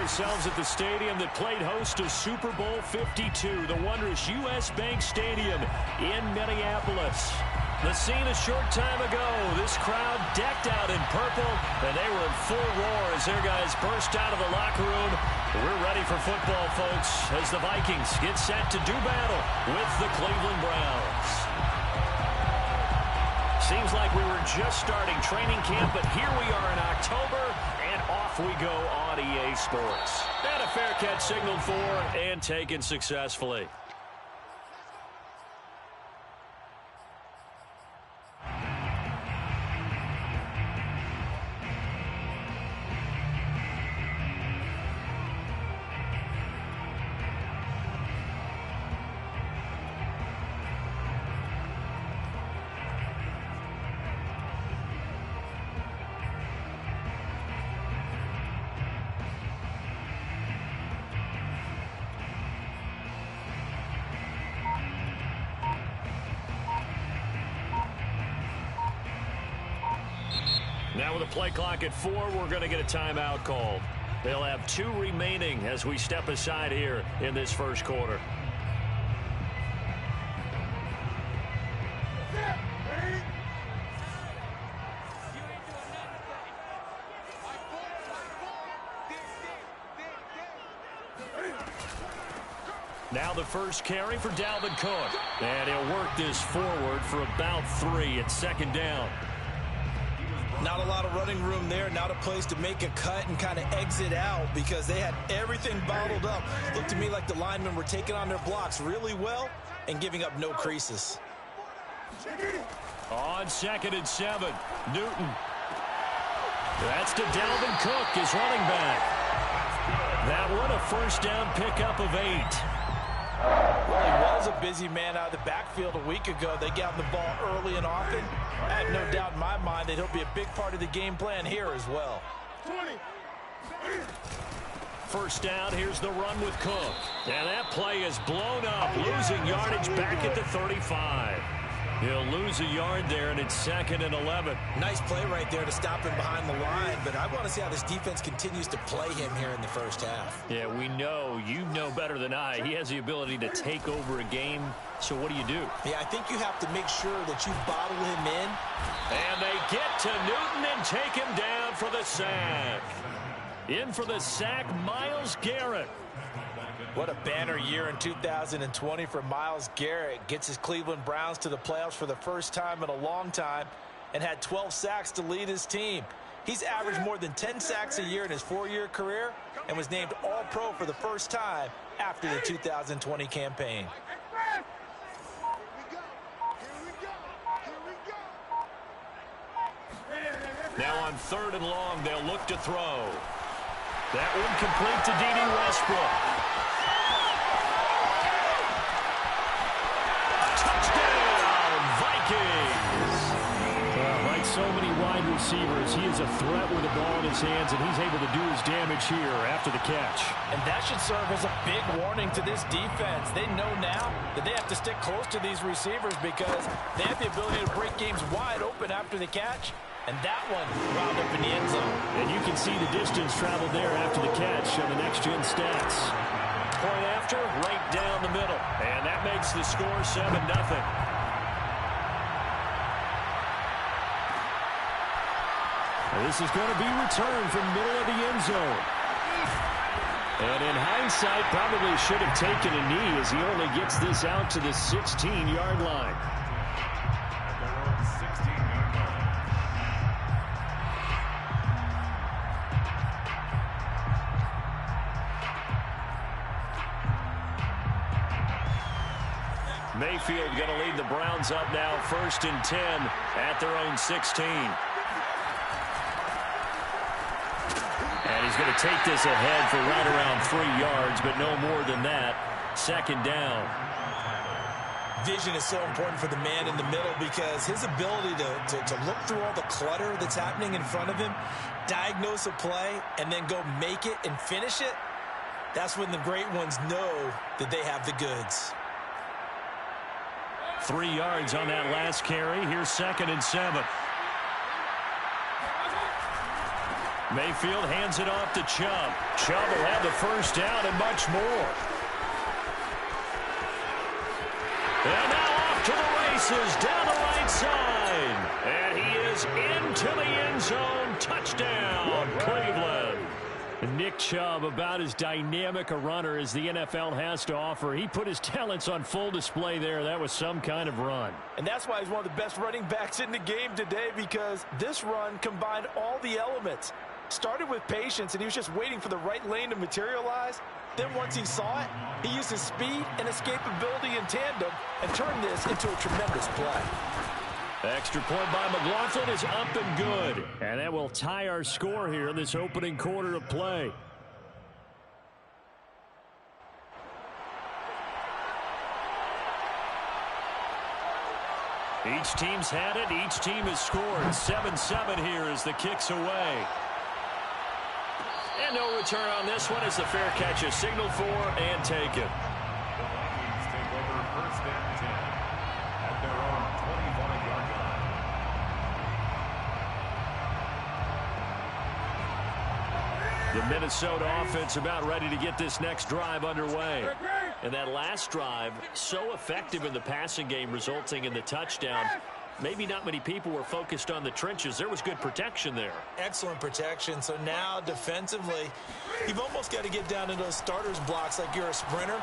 ourselves at the stadium that played host to Super Bowl 52, the wondrous U.S. Bank Stadium in Minneapolis. The scene a short time ago, this crowd decked out in purple, and they were in full roar as their guys burst out of the locker room. We're ready for football, folks, as the Vikings get set to do battle with the Cleveland Browns. Seems like we were just starting training camp, but here we are in October, and off we go on EA Sports. And a fair catch signaled for and taken successfully. Now with a play clock at 4, we're going to get a timeout called. They'll have 2 remaining as we step aside here in this first quarter. Now the first carry for Dalvin Cook. And he'll work this forward for about 3 at second down. Not a lot of running room there. Not a place to make a cut and kind of exit out because they had everything bottled up. Looked to me like the linemen were taking on their blocks really well and giving up no creases. On 2nd and 7, Newton. That's to Dalvin Cook, his running back. That one a first down pickup of 8. Well, he was a busy man out of the backfield a week ago. They got him the ball early and often. I have no doubt in my mind that he'll be a big part of the game plan here as well. First down, here's the run with Cook. And that play is blown up, losing yardage back at the 35. He'll lose a yard there, and it's 2nd and 11. Nice play right there to stop him behind the line, but I want to see how this defense continues to play him here in the first half. Yeah, we know. You know better than I. He has the ability to take over a game, so what do you do? Yeah, I think you have to make sure that you bottle him in. And they get to Newton and take him down for the sack. In for the sack, Myles Garrett. What a banner year in 2020 for Myles Garrett. Gets his Cleveland Browns to the playoffs for the first time in a long time and had 12 sacks to lead his team. He's averaged more than 10 sacks a year in his 4-year career and was named All-Pro for the first time after the 2020 campaign. Now on 3rd and long, they'll look to throw. That one complete to D.D. Westbrook. Like so many wide receivers, he is a threat with the ball in his hands, and he's able to do his damage here after the catch. And that should serve as a big warning to this defense. They know now that they have to stick close to these receivers because they have the ability to break games wide open after the catch. And that one wound up in the end zone. And you can see the distance traveled there after the catch on the next-gen stats. Point after, right down the middle. And that makes the score 7-0. This is going to be returned from middle of the end zone. And in hindsight, probably should have taken a knee as he only gets this out to the 16-yard line. Mayfield going to lead the Browns up now, 1st and 10 at their own 16. And he's going to take this ahead for right around 3 yards, but no more than that. 2nd down. Vision is so important for the man in the middle because his ability to look through all the clutter that's happening in front of him, diagnose a play, and then go make it and finish it, that's when the great ones know that they have the goods. 3 yards on that last carry. Here's 2nd and 7. Mayfield hands it off to Chubb. Chubb will have the first down and much more. And now off to the races down the right side. And he is into the end zone. Touchdown, Cleveland. Nick Chubb, about as dynamic a runner as the NFL has to offer. He put his talents on full display there. That was some kind of run. And that's why he's one of the best running backs in the game today, because this run combined all the elements. Started with patience, and he was just waiting for the right lane to materialize. Then once he saw it, he used his speed and escapability in tandem and turned this into a tremendous play. Extra point by McLaughlin is up and good. And that will tie our score here in this opening quarter of play. Each team's had it. Each team has scored. 7-7 here as the kick's away. And no return on this one as the fair catch is signaled for and taken. The Vikings take over first and 10 at their own 25-yard line. The Minnesota offense about ready to get this next drive underway. And that last drive, so effective in the passing game, resulting in the touchdown. Maybe not many people were focused on the trenches. There was good protection there. Excellent protection. So now defensively, you've almost got to get down to those starters blocks like you're a sprinter.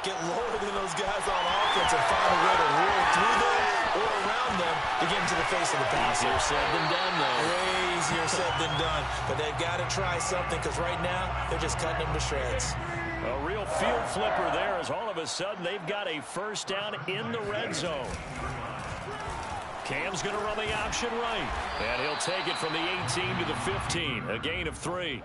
Get lower than those guys on offense and find a way to roll through them or around them to get into the face of the passer. Easier said than done, though. Way easier said than done. But they've got to try something, because right now they're just cutting them to shreds. A real field flipper there, as all of a sudden they've got a first down in the red zone. Cam's going to run the option right. And he'll take it from the 18 to the 15. A gain of 3.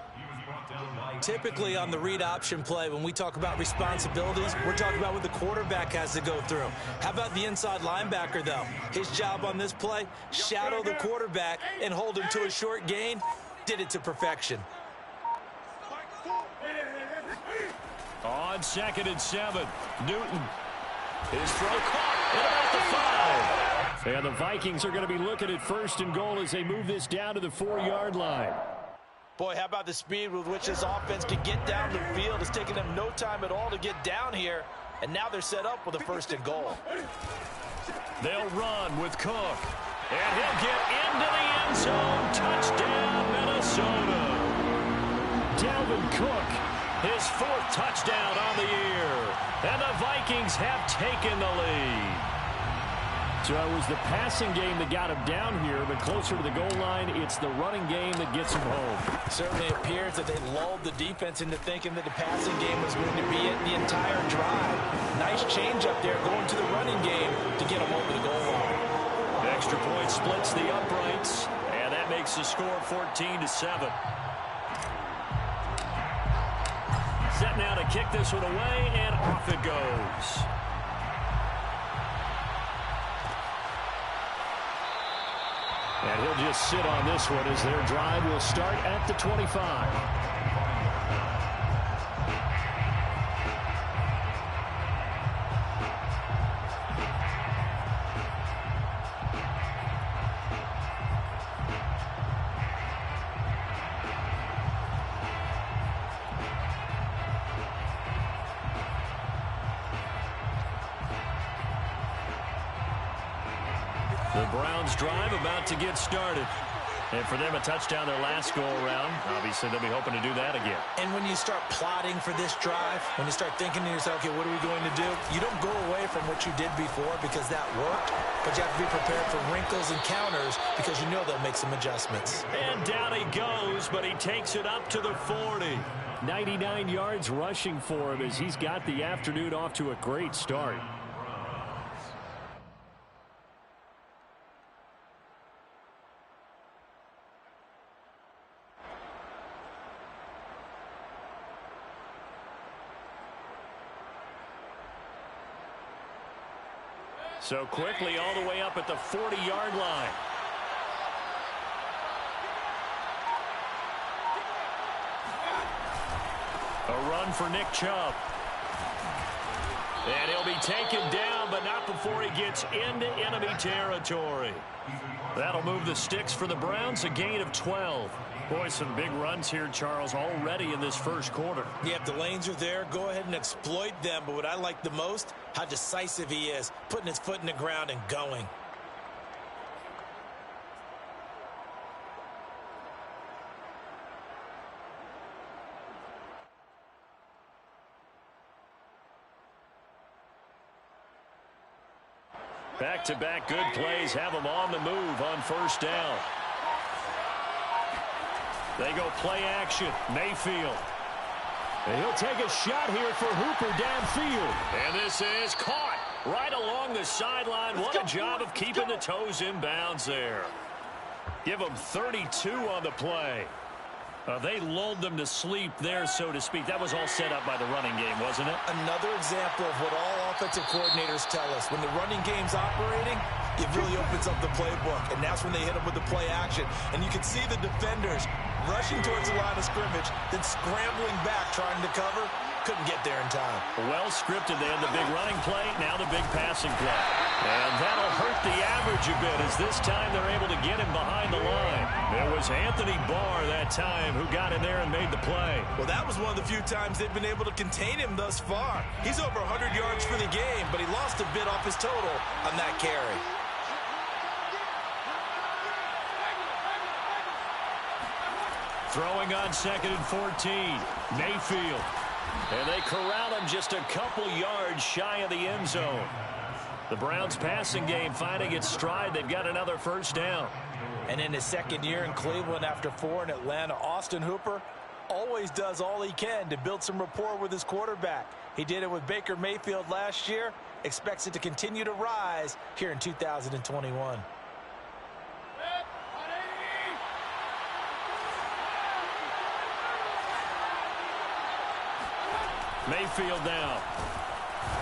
Typically on the read option play, when we talk about responsibilities, we're talking about what the quarterback has to go through. How about the inside linebacker, though? His job on this play, shadow the quarterback and hold him to a short gain. Did it to perfection. On 2nd and 7, Newton. His throw caught at about the 5. And the Vikings are going to be looking at 1st and goal as they move this down to the 4-yard line. Boy, how about the speed with which this offense can get down the field? It's taken them no time at all to get down here. And now they're set up with a 1st and goal. They'll run with Cook. And he'll get into the end zone. Touchdown, Minnesota. Dalvin Cook, his 4th touchdown on the year. And the Vikings have taken the lead. So it was the passing game that got him down here, but closer to the goal line, it's the running game that gets him home. It certainly appears that they lulled the defense into thinking that the passing game was going to be it the entire drive. Nice change up there going to the running game to get him over the goal line. Extra point splits the uprights, and that makes the score 14-7. Set now to kick this one away, and off it goes. And he'll just sit on this one as their drive will start at the 25. The Browns drive about to get started. And for them, a touchdown their last go-around. Obviously, they'll be hoping to do that again. And when you start plotting for this drive, when you start thinking to yourself, okay, what are we going to do? You don't go away from what you did before because that worked, but you have to be prepared for wrinkles and counters because you know they'll make some adjustments. And down he goes, but he takes it up to the 40. 99 yards rushing for him as he's got the afternoon off to a great start. So quickly all the way up at the 40-yard line. A run for Nick Chubb. And he'll be taken down, but not before he gets into enemy territory. That'll move the sticks for the Browns, a gain of 12. Boy, some big runs here, Charles, already in this first quarter. Yeah, if the lanes are there, go ahead and exploit them. But what I like the most, how decisive he is, putting his foot in the ground and going. Back-to-back good plays have them on the move on first down. They go play action. Mayfield. And he'll take a shot here for Hooper downfield. And this is caught right along the sideline. What a job of keeping the toes in bounds there. Give them 32 on the play. They lulled them to sleep there, so to speak. That was all set up by the running game, wasn't it? Another example of what all offensive coordinators tell us. When the running game's operating, it really opens up the playbook. And that's when they hit them with the play action. And you can see the defenders rushing towards the line of scrimmage, then scrambling back, trying to cover. Couldn't get there in time. Well scripted. They had the big running play, now the big passing play. And that'll hurt the average a bit as this time they're able to get him behind the line. It was Anthony Barr that time who got in there and made the play. Well, that was one of the few times they've been able to contain him thus far. He's over 100 yards for the game, but he lost a bit off his total on that carry. Throwing on 2nd and 14. Mayfield. And they corral him just a couple yards shy of the end zone. The Browns passing game finding its stride. They've got another first down. And in his second year in Cleveland after 4 in Atlanta, Austin Hooper always does all he can to build some rapport with his quarterback. He did it with Baker Mayfield last year. Expects it to continue to rise here in 2021. Mayfield now.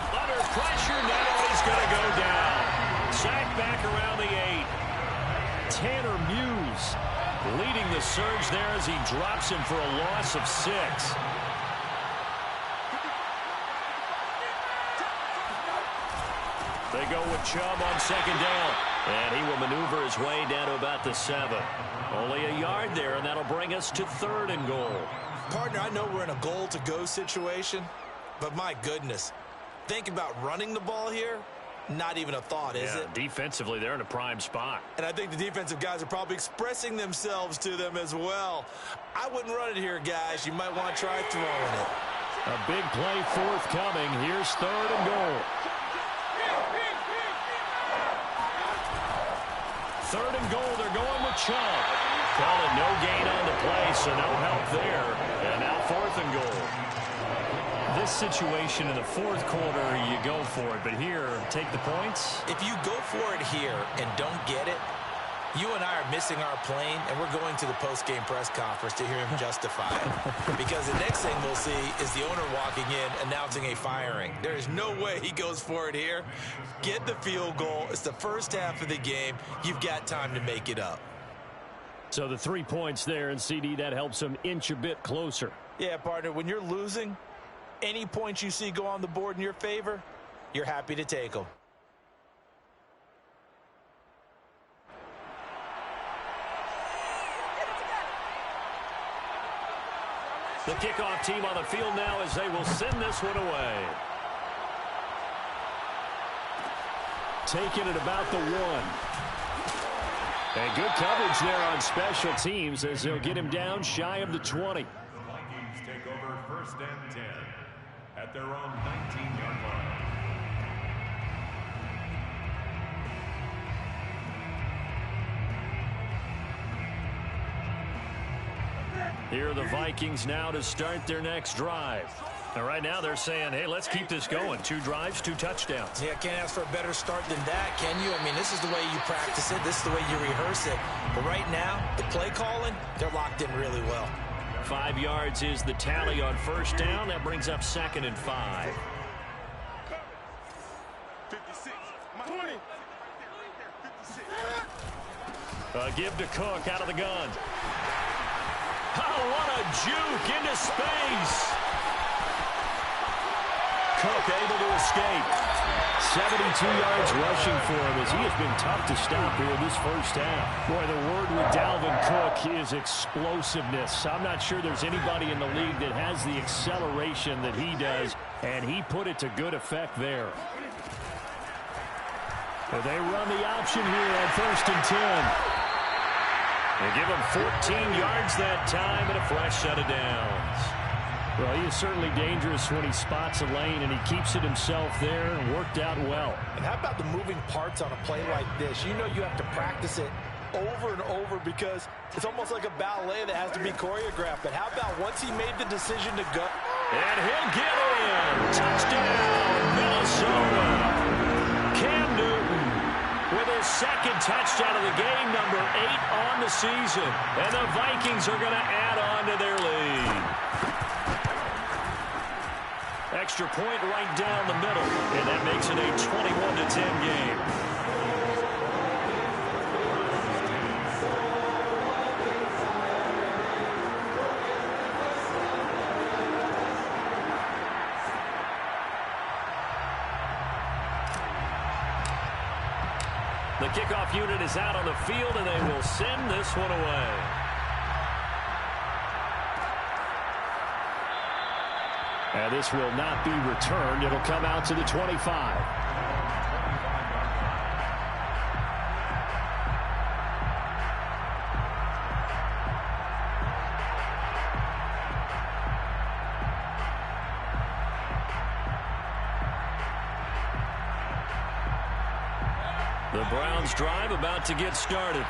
Under pressure, now he's going to go down. Sacked back around the 8. Tanner Muse leading the surge there as he drops him for a loss of 6. They go with Chubb on 2nd down. And he will maneuver his way down to about the 7. Only a yard there, and that'll bring us to 3rd and goal. Partner, I know we're in a goal-to-go situation, but my goodness, think about running the ball here. Not even a thought, is it? Defensively, they're in a prime spot. And I think the defensive guys are probably expressing themselves to them as well. I wouldn't run it here, guys. You might want to try throwing it. A big play forthcoming. Here's 3rd and goal. 3rd and goal, they're going with Chubb. Call it no gain on the play, so no help there. And now 4th and goal. This situation in the 4th quarter, you go for it. But here, take the points. If you go for it here and don't get it, you and I are missing our plane, and we're going to the post-game press conference to hear him justify it. Because the next thing we'll see is the owner walking in announcing a firing. There is no way he goes for it here. Get the field goal. It's the first half of the game. You've got time to make it up. So the 3 points there, and CD, that helps him inch a bit closer. Yeah, partner, when you're losing, any points you see go on the board in your favor, you're happy to take them. The kickoff team on the field now as they will send this one away. Taking it about the 1. And good coverage there on special teams as they'll get him down shy of the 20. The Vikings take over 1st and 10 at their own 19-yard line. Here are the Vikings now to start their next drive. And right now they're saying, hey, let's keep this going. 2 drives, 2 touchdowns. Yeah, can't ask for a better start than that, can you? I mean, this is the way you practice it. This is the way you rehearse it. But right now, the play calling, they're locked in really well. 5 yards is the tally on 1st down. That brings up 2nd and 5. 56, 20. 56. Give to Cook out of the gun. Oh, what a juke into space. Cook able to escape. 72 yards rushing for him as he has been tough to stop here in this first half. Boy, the word with Dalvin Cook is explosiveness. I'm not sure there's anybody in the league that has the acceleration that he does, and he put it to good effect there. But they run the option here on 1st and 10. They give him 14 yards that time and a fresh set of downs. Well, he is certainly dangerous when he spots a lane, and he keeps it himself there and worked out well. And how about the moving parts on a play like this? You know you have to practice it over and over because it's almost like a ballet that has to be choreographed. But how about once he made the decision to go? And he'll get in. Touchdown, Minnesota. Cam Newton with his second touchdown of the game, number 8 on the season. And the Vikings are going to add on to their lead. Extra point right down the middle, and that makes it a 21-10 game. The kickoff unit is out on the field, and they will send this one away. And this will not be returned. It'll come out to the 25. The Browns drive about to get started.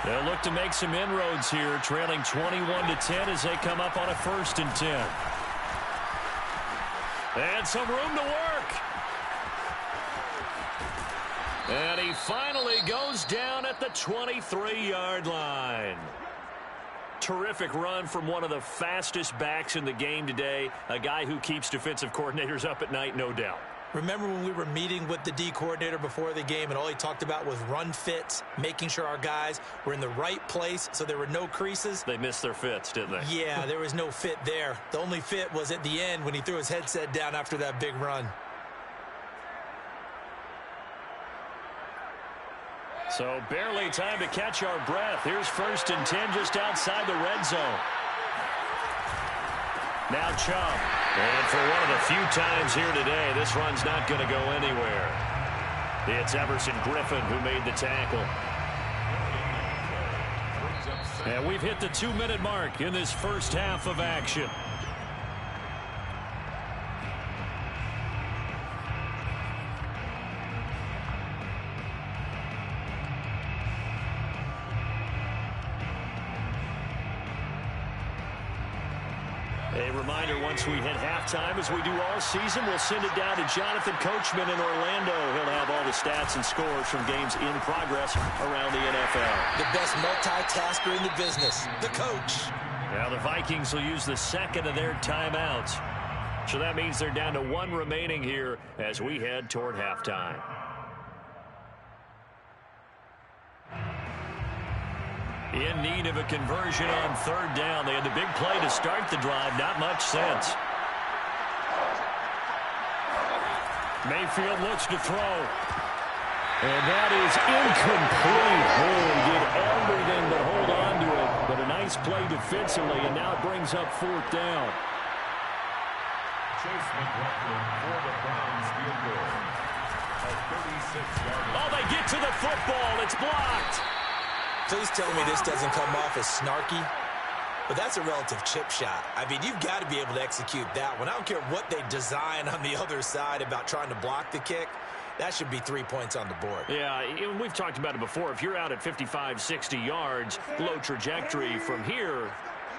They'll look to make some inroads here, trailing 21-10 as they come up on a 1st and 10. And some room to work. And he finally goes down at the 23-yard line. Terrific run from one of the fastest backs in the game today. A guy who keeps defensive coordinators up at night, no doubt. Remember when we were meeting with the D coordinator before the game and all he talked about was run fits, making sure our guys were in the right place so there were no creases? They missed their fits, didn't they? Yeah, there was no fit there. The only fit was at the end when he threw his headset down after that big run. So barely time to catch our breath. Here's 1st and 10 just outside the red zone. Now Chubb. And for one of the few times here today, this run's not going to go anywhere. It's Everson Griffin who made the tackle. And we've hit the 2-minute mark in this first half of action. A reminder, once we hit halftime, as we do all season, we'll send it down to Jonathan Coachman in Orlando. He'll have all the stats and scores from games in progress around the NFL. The best multitasker in the business, the coach. Now the Vikings will use the second of their timeouts. So that means they're down to 1 remaining here as we head toward halftime. In need of a conversion on 3rd down. They had the big play to start the drive. Not much sense. Mayfield looks to throw. And that is incomplete. Oh, he did everything but hold on to it. But a nice play defensively, and now it brings up 4th down. Chase McLaughlin for the Browns field goal. A 36-yard. Oh, they get to the football. It's blocked. Please tell me this doesn't come off as snarky, but that's a relative chip shot. I mean, you've got to be able to execute that one. I don't care what they design on the other side about trying to block the kick. That should be 3 points on the board. Yeah, we've talked about it before. If you're out at 55, 60 yards, low trajectory from here,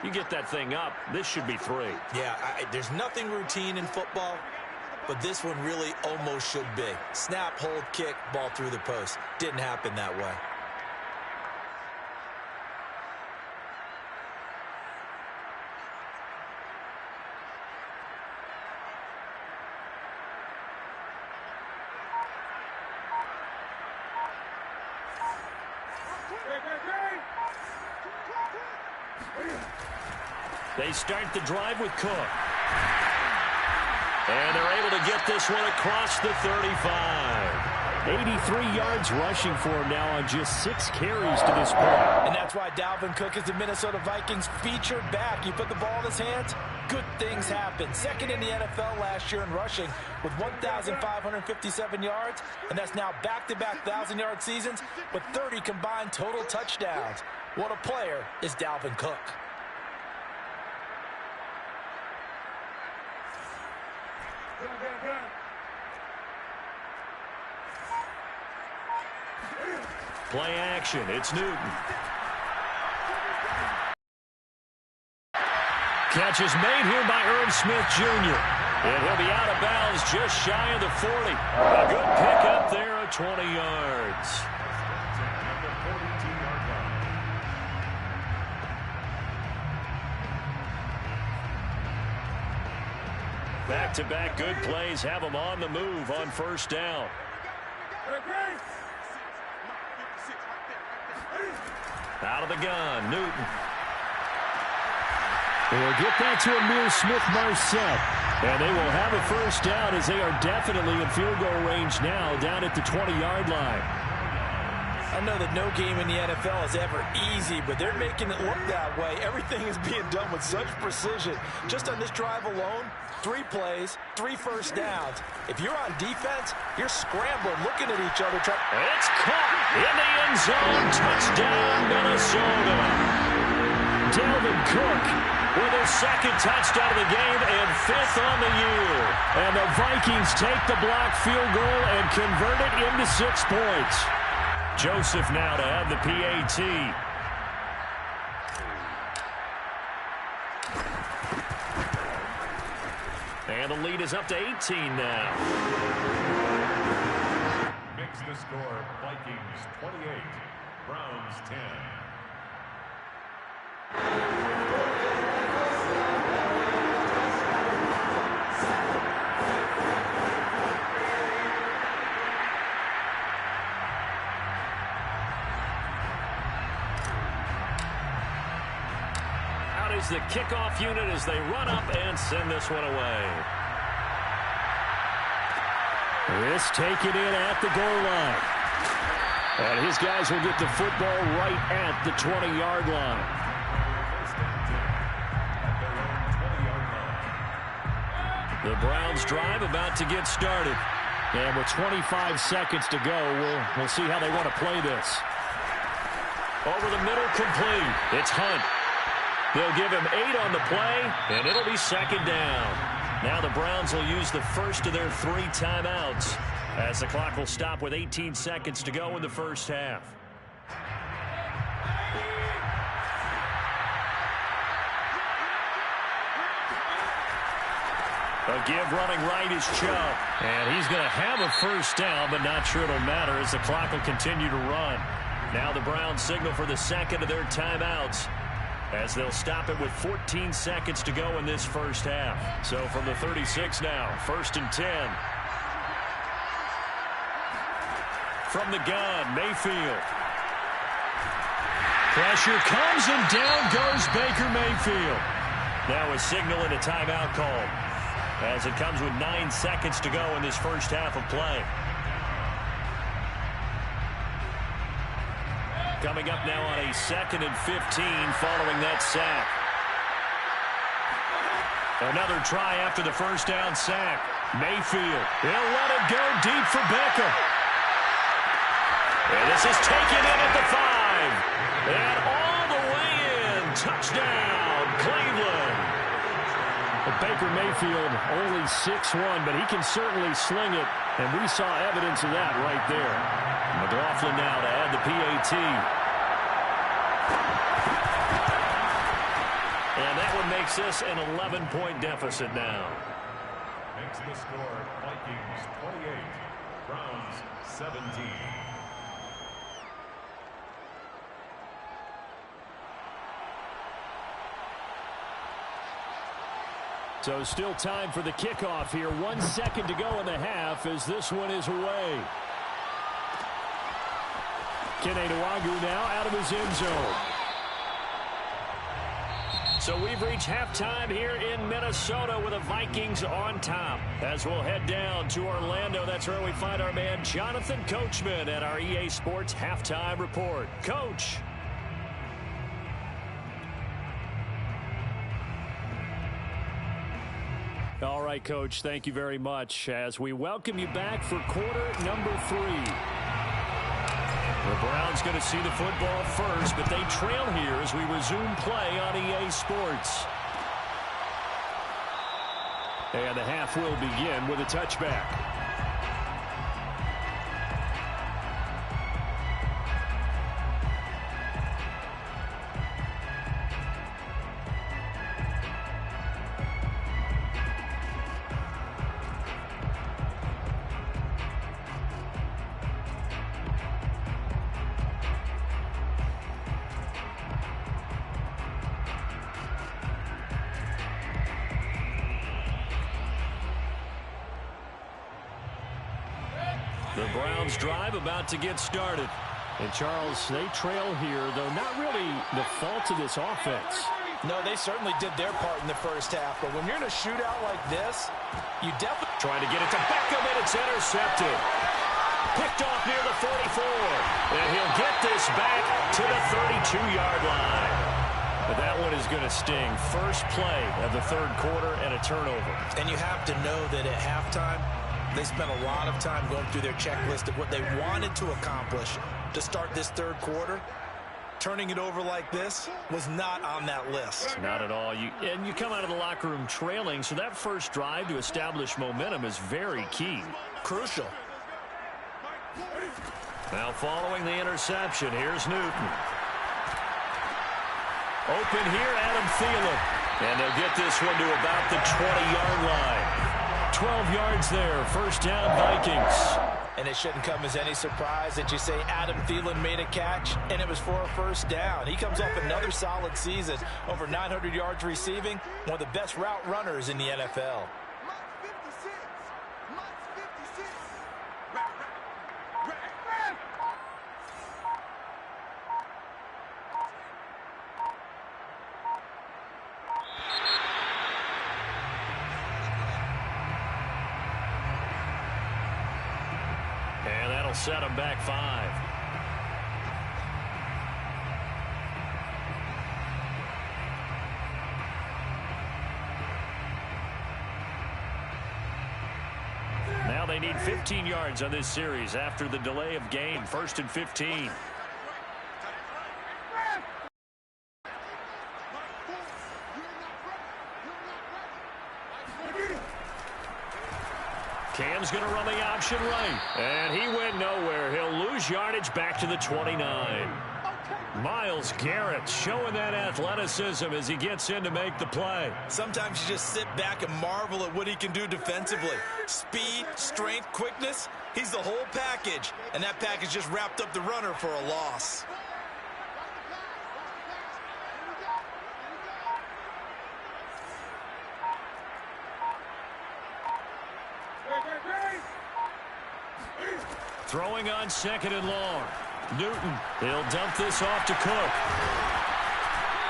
you get that thing up. This should be 3. Yeah, there's nothing routine in football, but this one really almost should be. Snap, hold, kick, ball through the post. Didn't happen that way. They start the drive with Cook. And they're able to to get this one across the 35. 83 yards rushing for him now on just 6 carries to this point. And that's why Dalvin Cook is the Minnesota Vikings featured back. You put the ball in his hands, good things happen. Second in the NFL last year in rushing with 1,557 yards, and that's now back-to-back 1,000-yard seasons with 30 combined total touchdowns. What a player is Dalvin Cook. Play action. It's Newton. Catch is made here by Irv Smith Jr. And he'll be out of bounds just shy of the 40. A good pickup there of 20 yards. Back-to-back good plays have him on the move on first down. Out of the gun, Newton. They'll get that to Amir Smith-Marset. And they will have a first down as they are definitely in field goal range now down at the 20-yard line. I know that no game in the NFL is ever easy, but they're making it look that way. Everything is being done with such precision. Just on this drive alone, 3 plays, 3 first downs. If you're on defense, you're scrambling, looking at each other. It's caught in the end zone. Touchdown, Minnesota. Dalvin Cook with his 2nd touchdown of the game and 5th on the year. And the Vikings take the block field goal and convert it into 6 points. Joseph now to have the PAT. And the lead is up to 18 now. Makes the score Vikings 28, Browns 10. The kickoff unit as they run up and send this one away. This taken in at the goal line. And his guys will get the football right at the 20-yard line. The Browns drive about to get started. And with 25 seconds to go, we'll see how they want to play this. Over the middle, complete. It's Hunt. They'll give him 8 on the play, and it'll be 2nd down. Now the Browns will use the first of their 3 timeouts as the clock will stop with 18 seconds to go in the first half. A give running right is Chubb. And he's going to have a first down, but not sure it'll matter as the clock will continue to run. Now the Browns signal for the 2nd of their timeouts, as they'll stop it with 14 seconds to go in this first half. So from the 36 now, 1st and 10. From the gun, Mayfield. Pressure comes and down goes Baker Mayfield. Now a signal and a timeout call as it comes with 9 seconds to go in this first half of play. Coming up now on a 2nd and 15 following that sack. Another try after the first down sack. Mayfield, he'll let it go deep for Beckham. And this is taken in at the 5. And all the way in. Touchdown, Cleveland. Baker Mayfield only 6'1", but he can certainly sling it. And we saw evidence of that right there. McLaughlin now to add the PAT. And that one makes this an 11-point deficit now. Makes the score Vikings 28, Browns 17. So still time for the kickoff here. 1 second to go in the half as this one is away. Kene Nwangwu now out of his end zone. So we've reached halftime here in Minnesota with the Vikings on top. As we'll head down to Orlando, that's where we find our man Jonathan Coachman at our EA Sports Halftime Report. Coach. All right, Coach, thank you very much as we welcome you back for quarter number 3. The Browns going to see the football first, but they trail here as we resume play on EA Sports. And the half will begin with a touchback. The Browns drive about to get started. And Charles, they trail here, though not really the fault of this offense. No, they certainly did their part in the first half. But when you're in a shootout like this, you definitely... Trying to get it to Beckham, and it's intercepted. Picked off near the 44. And he'll get this back to the 32-yard line. But that one is going to sting. First play of the third quarter and a turnover. And you have to know that at halftime, they spent a lot of time going through their checklist of what they wanted to accomplish to start this third quarter. Turning it over like this was not on that list. Not at all. You come out of the locker room trailing, so that first drive to establish momentum is very key. Crucial. Now following the interception, here's Newton. Open here, Adam Thielen. And they'll get this one to about the 20-yard line. 12 yards there, first down Vikings. And it shouldn't come as any surprise that you say Adam Thielen made a catch, and it was for a first down. He comes off another solid season, over 900 yards receiving, one of the best route runners in the NFL. Set him back 5. Now they need 15 yards on this series after the delay of game. 1st and 15. Cam's going to run the option right. And he went nowhere. He'll lose yardage back to the 29. Myles Garrett showing that athleticism as he gets in to make the play. Sometimes you just sit back and marvel at what he can do defensively. Speed, strength, quickness. He's the whole package. And that package just wrapped up the runner for a loss. Throwing on 2nd and long. Newton, he'll dump this off to Cook.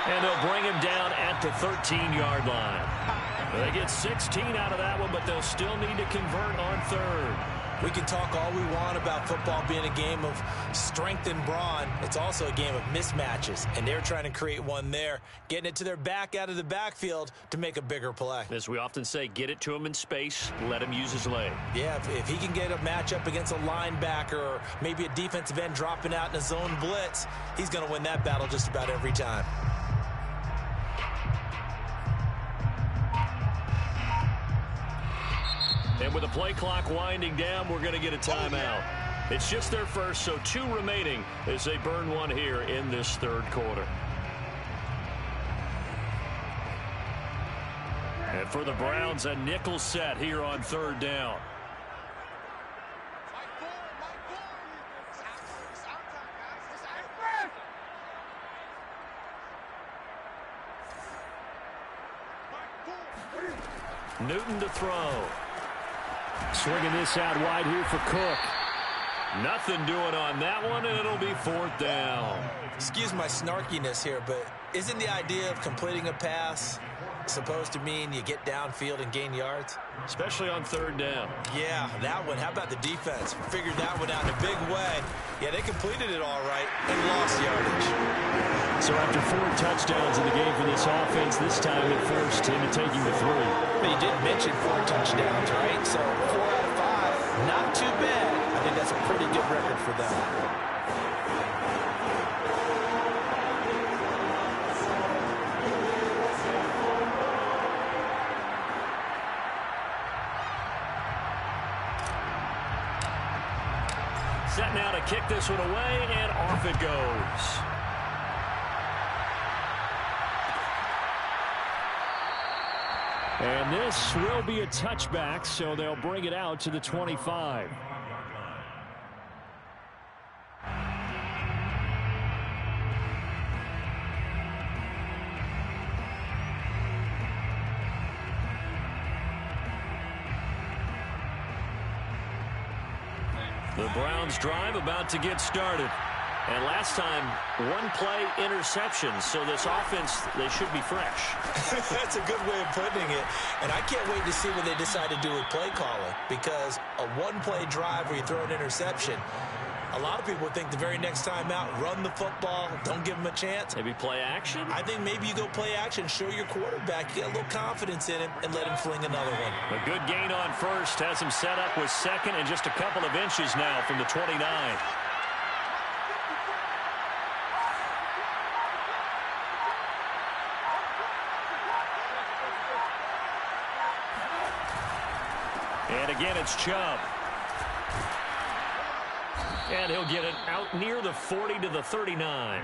And they'll bring him down at the 13-yard line. They get 16 out of that one, but they'll still need to convert on third. We can talk all we want about football being a game of strength and brawn. It's also a game of mismatches, and they're trying to create one there, getting it to their back out of the backfield to make a bigger play. As we often say, get it to him in space, let him use his leg. Yeah, if he can get a matchup against a linebacker or maybe a defensive end dropping out in a zone blitz, he's going to win that battle just about every time. And with the play clock winding down, we're going to get a timeout. It's just their first, so 2 remaining as they burn one here in this third quarter. And for the Browns, a nickel set here on third down. Newton to throw. Swinging this out wide here for Cook. Nothing doing on that one, and it'll be 4th down. Excuse my snarkiness here, but isn't the idea of completing a pass supposed to mean you get downfield and gain yards? Especially on 3rd down. Yeah, that one. How about the defense? Figured that one out in a big way. Yeah, they completed it all right and lost yardage. So after 4 touchdowns in the game for this offense, this time it forced him to taking the 3. But you did mention 4 touchdowns, right? So 4 out of 5, not too bad. I think that's a pretty good record for them. Set now to kick this one away, and off it goes. And this will be a touchback, so they'll bring it out to the 25. The Browns drive about to get started. And last time, 1 play interception. So this offense, they should be fresh. That's a good way of putting it. And I can't wait to see what they decide to do with play calling. Because a 1-play drive where you throw an interception, a lot of people think the very next time out, run the football, don't give them a chance. Maybe play action? I think maybe you go play action, show your quarterback, get a little confidence in him, and let him fling another one. A good gain on first has him set up with 2nd and just a couple of inches now from the 29. And again, it's Chubb. And he'll get it out near the 40 to the 39.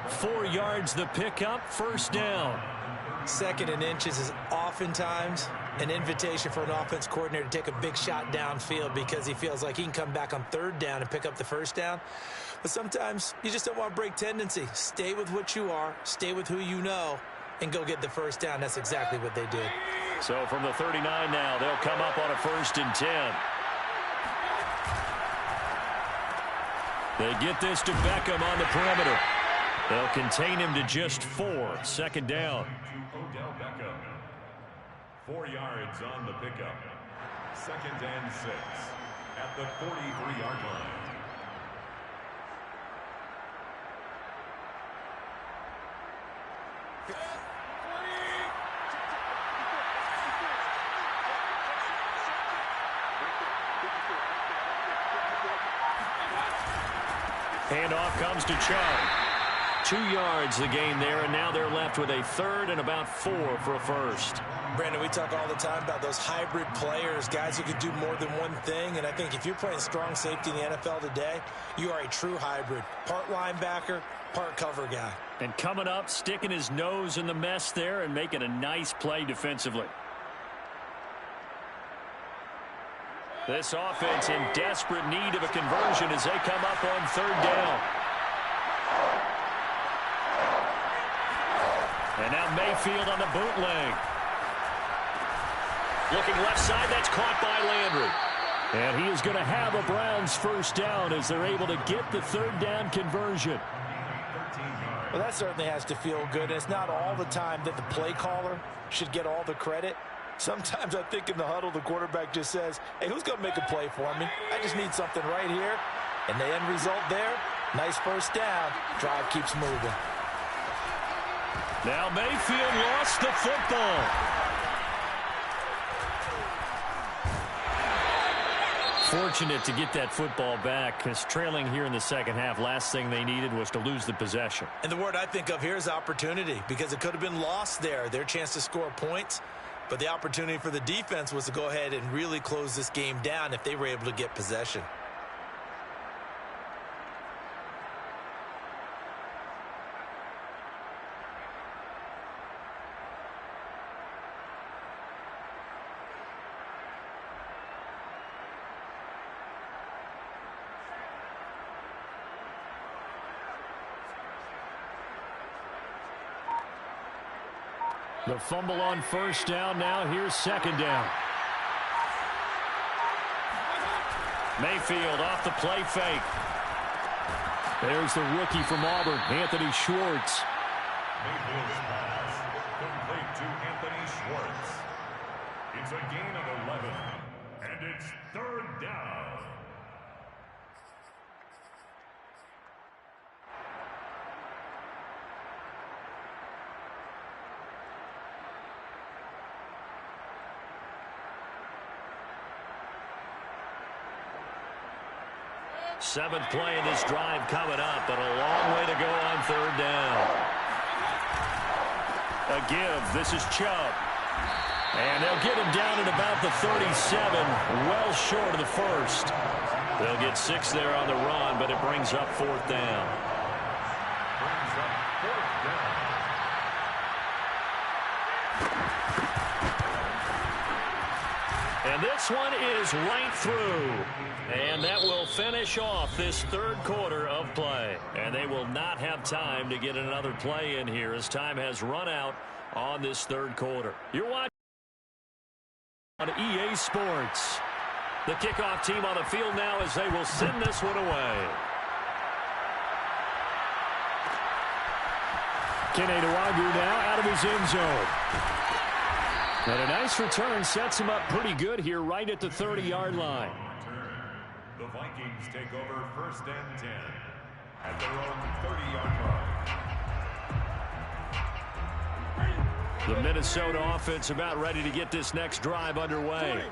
4 yards the pickup, 1st down. 2nd and inches is oftentimes an invitation for an offense coordinator to take a big shot downfield because he feels like he can come back on 3rd down and pick up the 1st down. But sometimes you just don't want to break tendency. Stay with what you are, stay with who you know, and go get the 1st down. That's exactly what they did. So from the 39 now, they'll come up on a 1st and 10. They get this to Beckham on the perimeter. They'll contain him to just 4. 2nd down. 4 yards on the pickup. 2nd and 6 at the 43-yard line. Handoff comes to Chubb. 2 yards the gain there, and now they're left with a 3rd and about 4 for a 1st. Brandon, we talk all the time about those hybrid players, guys who can do more than one thing. And I think if you're playing strong safety in the NFL today, you are a true hybrid. Part linebacker, part cover guy. And coming up, sticking his nose in the mess there and making a nice play defensively. This offense in desperate need of a conversion as they come up on 3rd down. And now Mayfield on the bootleg. Looking left side, that's caught by Landry. And he is going to have a Browns 1st down as they're able to get the 3rd down conversion. Well, that certainly has to feel good. And it's not all the time that the play caller should get all the credit. Sometimes I think in the huddle, the quarterback just says, hey, who's going to make a play for me? I just need something right here. And the end result there, nice 1st down. Drive keeps moving. Now Mayfield lost the football. Fortunate to get that football back, because trailing here in the 2nd half, last thing they needed was to lose the possession. And the word I think of here is opportunity, because it could have been lost there. Their chance to score points. But the opportunity for the defense was to go ahead and really close this game down if they were able to get possession. The fumble on 1st down. Now here's 2nd down. Mayfield off the play fake. There's the rookie from Auburn, Anthony Schwartz. Mayfield's pass complete to Anthony Schwartz. It's a gain of 11, and it's third down. Seventh play in this drive coming up, but a long way to go on third down. A give. This is Chubb. And they'll get him down at about the 37, well short of the first. They'll get 6 there on the run, but it brings up fourth down. And this one is right through. And that will finish off this third quarter of play. And they will not have time to get another play in here as time has run out on this third quarter. You're watching on EA Sports. The kickoff team on the field now as they will send this one away. Kene Nwangwu now out of his end zone. And a nice return sets him up pretty good here right at the 30-yard line. The Vikings take over first and 10 at their own 30-yard line. The Minnesota offense about ready to get this next drive underway.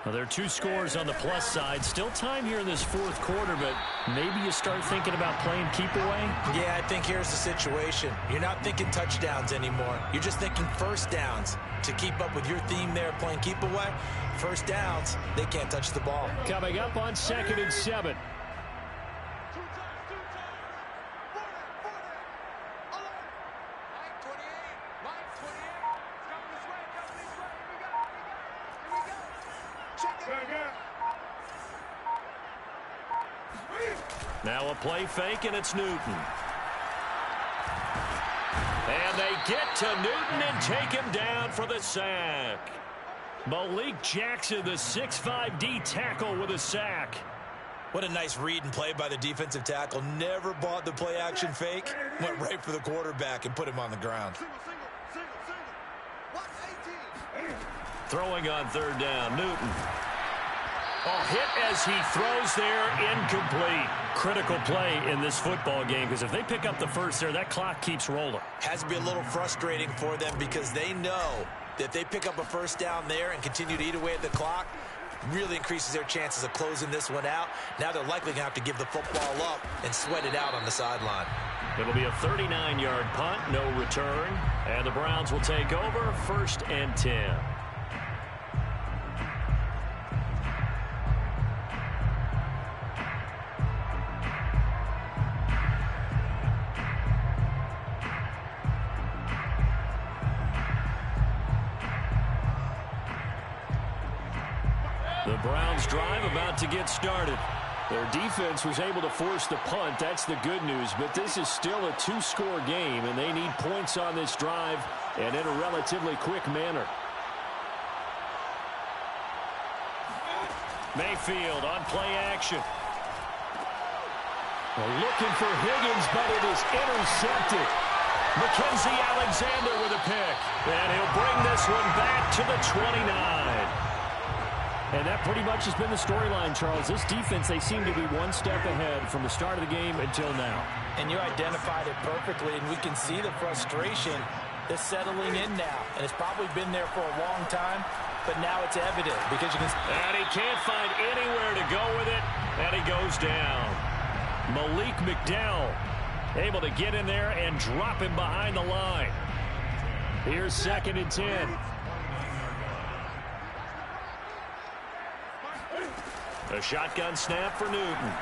Well, there are 2 scores on the plus side. Still time here in this fourth quarter, but maybe you start thinking about playing keep away? Yeah, I think here's the situation. You're not thinking touchdowns anymore. You're just thinking first downs. To keep up with your theme there, playing keep away, first downs, they can't touch the ball. Coming up on 2nd and 7. Now a play fake, and it's Newton. And they get to Newton and take him down for the sack. Malik Jackson, the 6'5" D tackle with a sack. What a nice read and play by the defensive tackle. Never bought the play action fake. Went right for the quarterback and put him on the ground. Throwing on third down, Newton. A hit as he throws there, incomplete. Critical play in this football game because if they pick up the first there, that clock keeps rolling. Has to be a little frustrating for them because they know that if they pick up a first down there and continue to eat away at the clock, really increases their chances of closing this one out. Now they're likely going to have to give the football up and sweat it out on the sideline. It'll be a 39-yard punt, no return, and the Browns will take over 1st and 10. The Browns drive about to get started. Their defense was able to force the punt. That's the good news. But this is still a 2-score game, and they need points on this drive and in a relatively quick manner. Mayfield on play action. Well, looking for Higgins, but it is intercepted. Mackenzie Alexander with a pick. And he'll bring this one back to the 29. And that pretty much has been the storyline, Charles. This defense, they seem to be one step ahead from the start of the game until now. And you identified it perfectly, and we can see the frustration that's settling in now. And it's probably been there for a long time, but now it's evident because you can. And he can't find anywhere to go with it, and he goes down. Malik McDowell able to get in there and drop him behind the line. Here's 2nd and 10. A shotgun snap for Newton.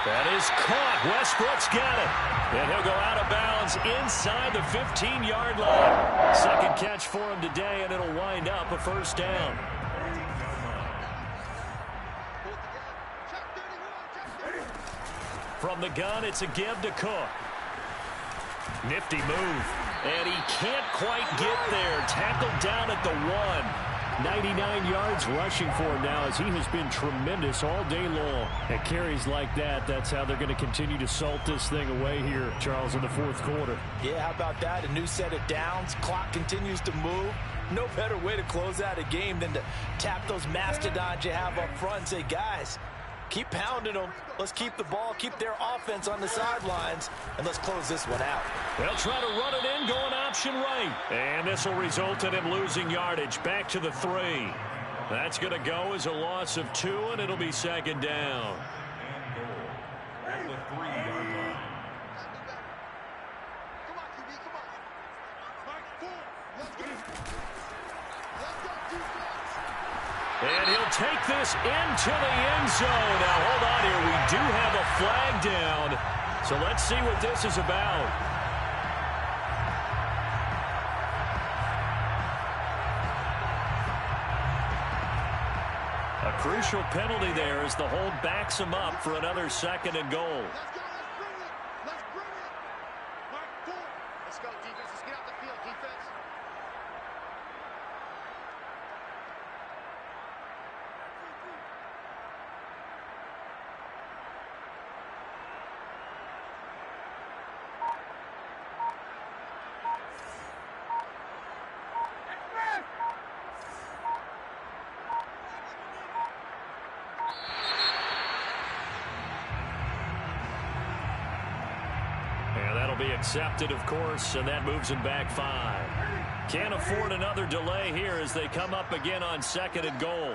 That is caught. Westbrook's got it. And he'll go out of bounds inside the 15-yard line. Second catch for him today, and it'll wind up a first down. From the gun, it's a give to Cook. Nifty move. And he can't quite get there. Tackled down at the 1. 99 yards rushing for him now as he has been tremendous all day long. At carries like that, that's how they're going to continue to salt this thing away here, Charles, in the fourth quarter. Yeah, how about that? A new set of downs. Clock continues to move. No better way to close out a game than to tap those mastodons you have up front and say, guys, keep pounding them. Let's keep the ball, keep their offense on the sidelines, and let's close this one out. They'll try to run it in, going option right. And this will result in him losing yardage. Back to the 3. That's going to go as a loss of 2, and it'll be second down. And goal at the 3-yard line. And he'll take this into the end zone. Now, hold on here. We do have a flag down. So let's see what this is about. A crucial penalty there as the hold backs him up for another 2nd and goal. Let's bring it. Mark 4. Let's go, defense. Let's get out the field, defense. Be accepted, of course, and that moves him back 5. Can't afford another delay here as they come up again on 2nd and goal.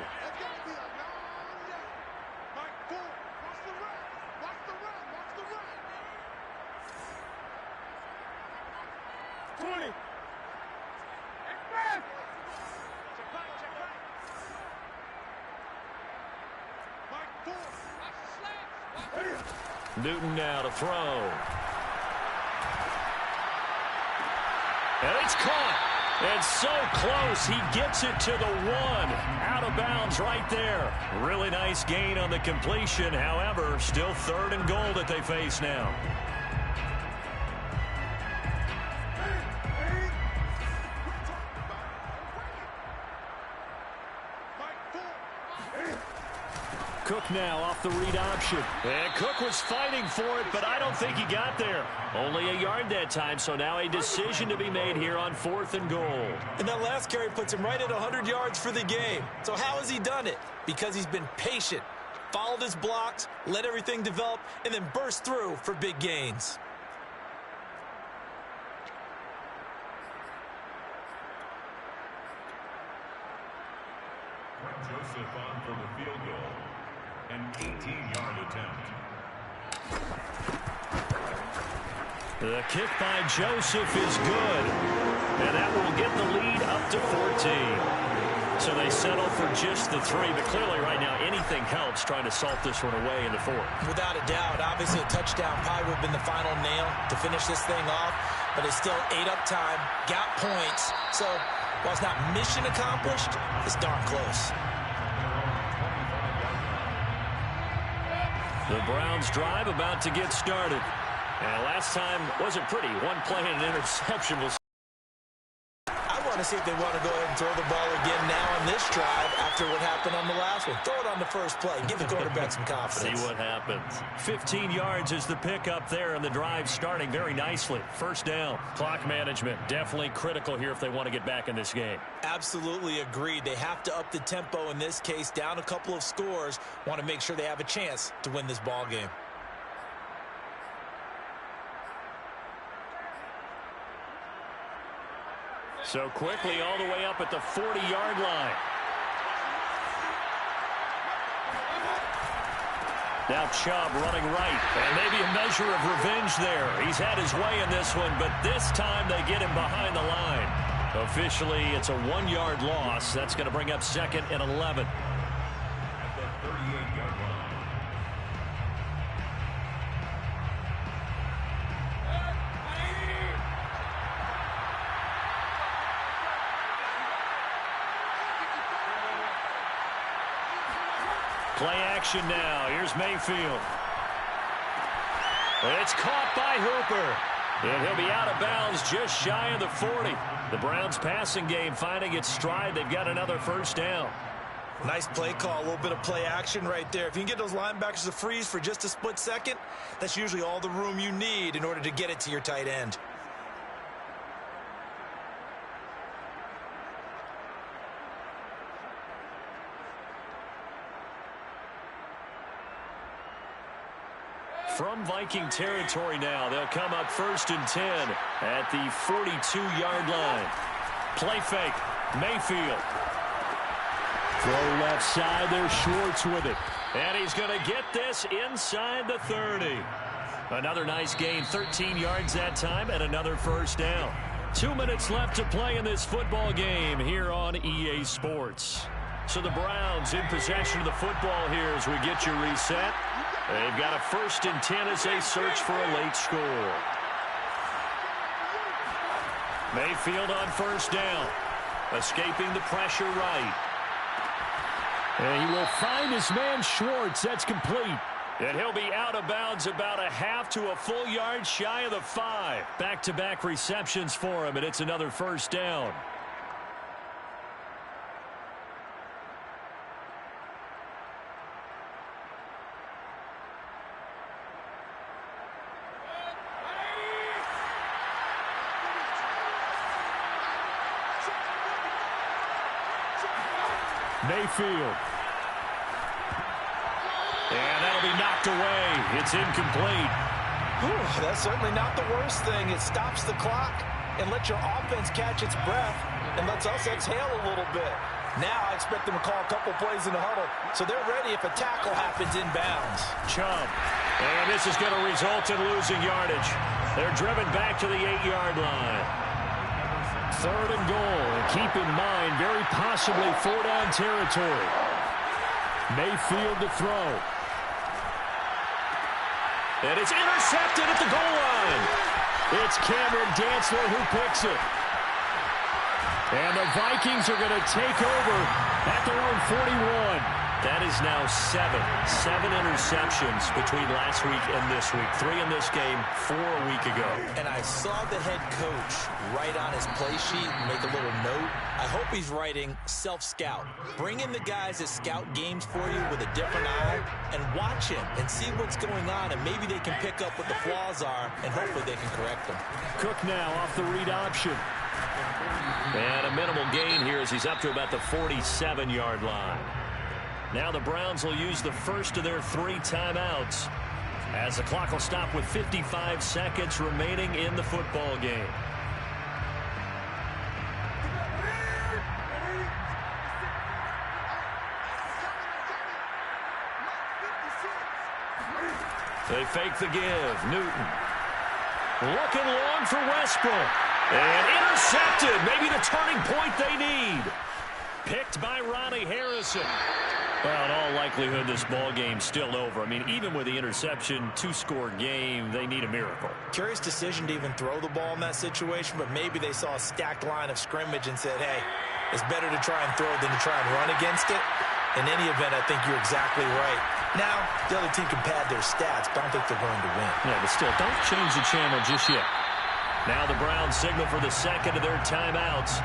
Newton now to throw. And it's caught. And so close. He gets it to the 1. Out of bounds right there. Really nice gain on the completion. However, still 3rd and goal that they face now. Cook now off the read option. And Cook was fighting for it, but I don't think he got there. Only a yard that time, so now a decision to be made here on 4th and goal. And that last carry puts him right at 100 yards for the game. So how has he done it? Because he's been patient, followed his blocks, let everything develop, and then burst through for big gains. Joseph on for the field goal. An 18-yard attempt. The kick by Joseph is good. And that will get the lead up to 14. So they settle for just the 3. But clearly right now anything helps trying to salt this one away in the 4th. Without a doubt. Obviously a touchdown probably would have been the final nail to finish this thing off. But it's still 8 up time. Got points. So while it's not mission accomplished, it's darn close. The Browns drive about to get started. And last time wasn't pretty. One play and an interception was. I want to see if they want to go ahead and throw the ball again now on this drive after what happened on the last one. Throw it on the first play. Give the quarterback some confidence. See what happens. 15 yards is the pickup there, and the drive starting very nicely. First down. Clock management definitely critical here if they want to get back in this game. Absolutely agreed. They have to up the tempo in this case, down a couple of scores. Want to make sure they have a chance to win this ball game. So quickly all the way up at the 40-yard line. Now Chubb running right. And maybe a measure of revenge there. He's had his way in this one, but this time they get him behind the line. Officially, it's a 1-yard loss. That's going to bring up 2nd and 11. At the 38-yard line. Play action now. Here's Mayfield. It's caught by Hooper. And he'll be out of bounds just shy of the 40. The Browns passing game finding its stride. They've got another first down. Nice play call, a little bit of play action right there. If you can get those linebackers to freeze for just a split second, that's usually all the room you need in order to get it to your tight end. From Viking territory now, they'll come up 1st and 10 at the 42-yard line. Play fake, Mayfield. Throw left side, there's Schwartz with it. And he's going to get this inside the 30. Another nice gain, 13 yards that time, and another first down. 2 minutes left to play in this football game here on EA Sports. So the Browns in possession of the football here as we get you reset. They've got a 1st and 10 as they search for a late score. Mayfield on first down. Escaping the pressure right. And he will find his man Schwartz. That's complete. And he'll be out of bounds about a half to a full yard shy of the 5. Back-to-back receptions for him, and it's another first down. Mayfield. And that'll be knocked away. It's incomplete. That's certainly not the worst thing. It stops the clock and lets your offense catch its breath and lets us exhale a little bit. Now I expect them to call a couple plays in the huddle, so they're ready if a tackle happens inbounds. Chubb. And this is going to result in losing yardage. They're driven back to the 8-yard line. 3rd and goal. And keep in mind, very possibly 4-down territory. Mayfield to throw. And it's intercepted at the goal line. It's Cameron Dantzler who picks it. And the Vikings are going to take over at their own 41. That is now 7 interceptions between last week and this week. 3 in this game, 4 a week ago. And I saw the head coach write on his play sheet and make a little note. I hope he's writing self-scout. Bring in the guys that scout games for you with a different eye and watch him and see what's going on, and maybe they can pick up what the flaws are, and hopefully they can correct them. Cook now off the read option. And a minimal gain here as he's up to about the 47-yard line. Now the Browns will use the first of their 3 timeouts as the clock will stop with 55 seconds remaining in the football game. They fake the give. Newton. Looking long for Westbrook. And intercepted. Maybe the turning point they need. Picked by Ronnie Harrison. Well, in all likelihood, this ball game's still over. I mean, even with the interception, 2-score game, they need a miracle. Curious decision to even throw the ball in that situation, but maybe they saw a stacked line of scrimmage and said, hey, it's better to try and throw than to try and run against it. In any event, I think you're exactly right. Now, the other team can pad their stats, but I don't think they're going to win. Yeah, but still, don't change the channel just yet. Now the Browns signal for the second of their timeouts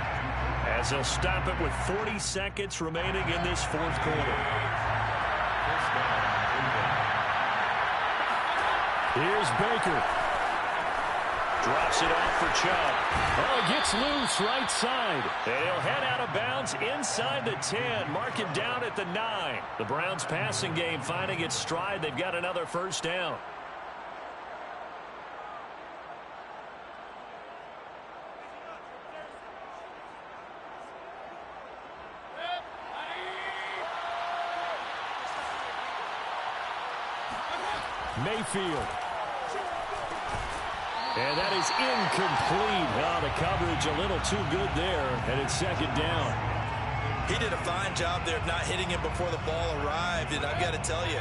as they'll stop it with 40 seconds remaining in this 4th quarter. Here's Baker. Drops it off for Chubb. Oh, it gets loose right side. And he'll head out of bounds inside the 10. Mark him down at the 9. The Browns passing game finding its stride. They've got another first down. Mayfield. And that is incomplete. Oh, the coverage a little too good there, and it's 2nd down. He did a fine job there of not hitting it before the ball arrived, and I've got to tell you,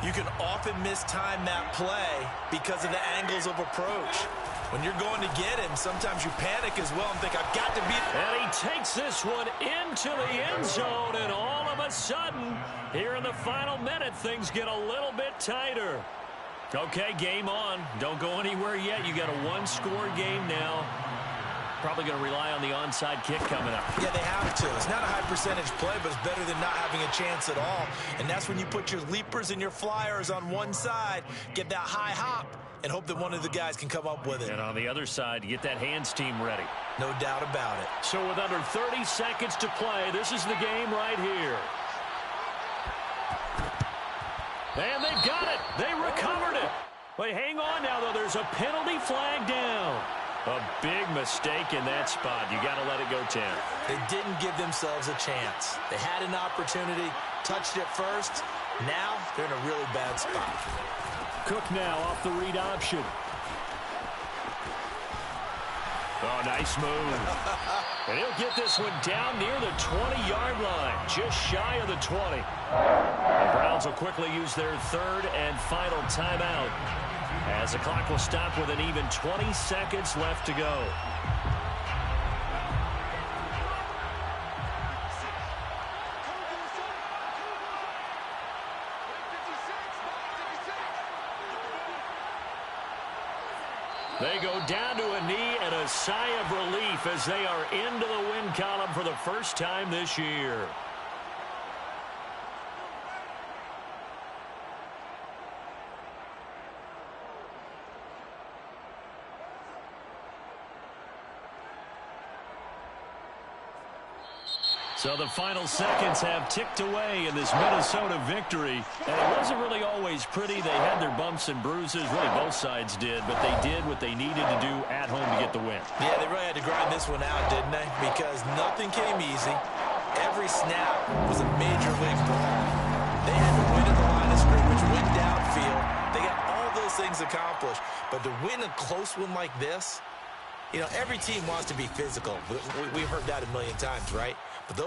you can often mistime that play because of the angles of approach. When you're going to get him, sometimes you panic as well and think, I've got to beat him. And he takes this one into the end zone, and all of a sudden, here in the final minute, things get a little bit tighter. Okay, game on. Don't go anywhere yet. You got a one-score game now. Probably going to rely on the onside kick coming up. Yeah, they have to. It's not a high-percentage play, but it's better than not having a chance at all. And that's when you put your leapers and your flyers on one side, get that high hop, and hope that one of the guys can come up with it. And on the other side, you get that hands team ready. No doubt about it. So with under 30 seconds to play, this is the game right here. And they've got it. They recovered it. But hang on now, though. There's a penalty flag down. A big mistake in that spot. You got to let it go 10. They didn't give themselves a chance. They had an opportunity, touched it first. Now they're in a really bad spot. Cook now off the read option. Oh, nice move. And he'll get this one down near the 20-yard line, just shy of the 20. The Browns will quickly use their third and final timeout, as the clock will stop with an even 20 seconds left to go. They go down to a knee and a sigh of relief as they are into the win column for the first time this year. So the final seconds have ticked away in this Minnesota victory. And it wasn't really always pretty. They had their bumps and bruises. Really, both sides did. But they did what they needed to do at home to get the win. Yeah, they really had to grind this one out, didn't they? Because nothing came easy. Every snap was a major league brawl. They had to win at the line of scrimmage, win downfield. They got all those things accomplished. But to win a close one like this, you know, every team wants to be physical. We've heard that a million times, right? But those